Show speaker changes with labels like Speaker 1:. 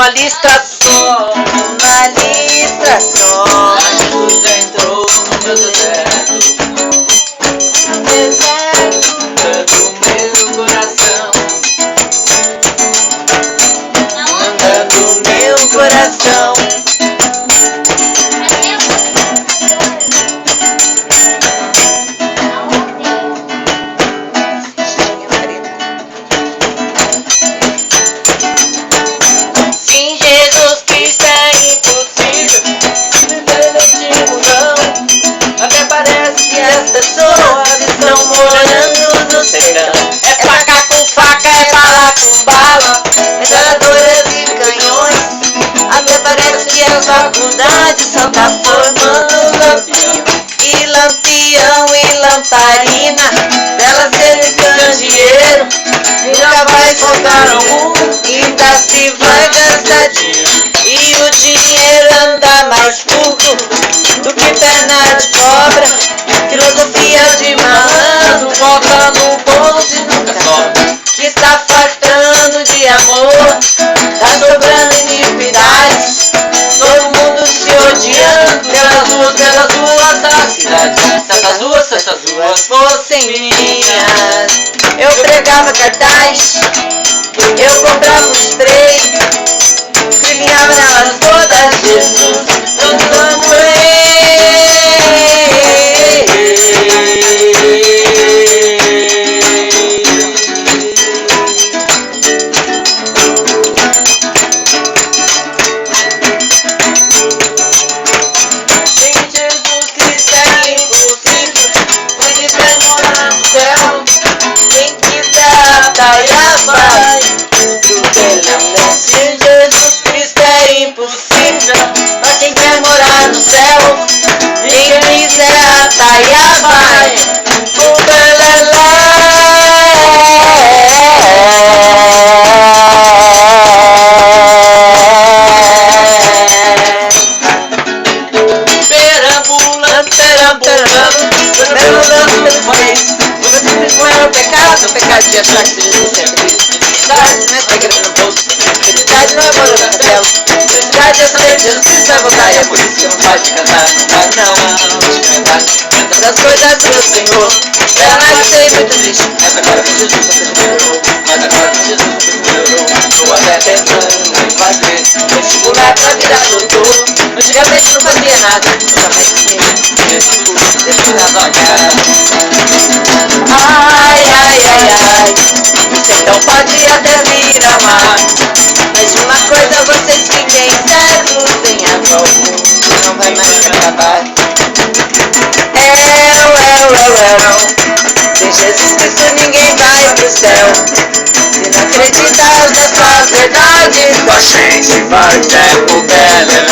Speaker 1: uma lista só, uma lista só.
Speaker 2: Jesus entrou no meu deserto, do meu coração,
Speaker 1: do meu coração. Sem Jesus Cristo é impossível viver não. Até parece que as pessoas estão morando no sertão. É faca com faca, é bala com bala, metralhadoras e canhões. Até parece que as faculdades só tá formando lampião e lamparina. Delas eles ganham dinheiro, nunca vai faltar algum, ainda se vai gastar dinheiro. E o dinheiro anda mais curto do que perna de cobra. Filosofia de malandro, volta no bolso e nunca sobra. Que está fartando de amor, tá sobrando iniquidade. Todo mundo se odiando pelas ruas da cidade. Se essas ruas fossem minhas, eu pregava cartaz, eu comprava um spray, escrevinhava nelas todas Jesus, eu vai pro Belém. Se Jesus Cristo é impossível pra quem quer morar no céu, quem quiser ataia vai pro Belém. Perambulando pelo país, você não é o pecado de achar que Jesus é feliz. Felicidade não é ter grana no bolso, felicidade não é morar no céu, felicidade é saber que Jesus vai voltar. E é por isso que não pode cantar, não cantar. Canta das coisas do Senhor, ela nasceu muito triste, mas agora com Jesus você melhorou, mas agora com Jesus você melhorou. Estou até pensando em fazer vestibular pra virar doutor. Antigamente não fazia nada, nunca mais tinha desfilado a cara. Ai, ai, ai, ai, o sertão pode até vir a mar, mas de uma coisa vocês fiquem certos, sem água o mundo não vai mais acabar. Sem Jesus Cristo ninguém vai pro céu. Se não acreditar nessas verdades,
Speaker 2: a gente vai até pro Belém.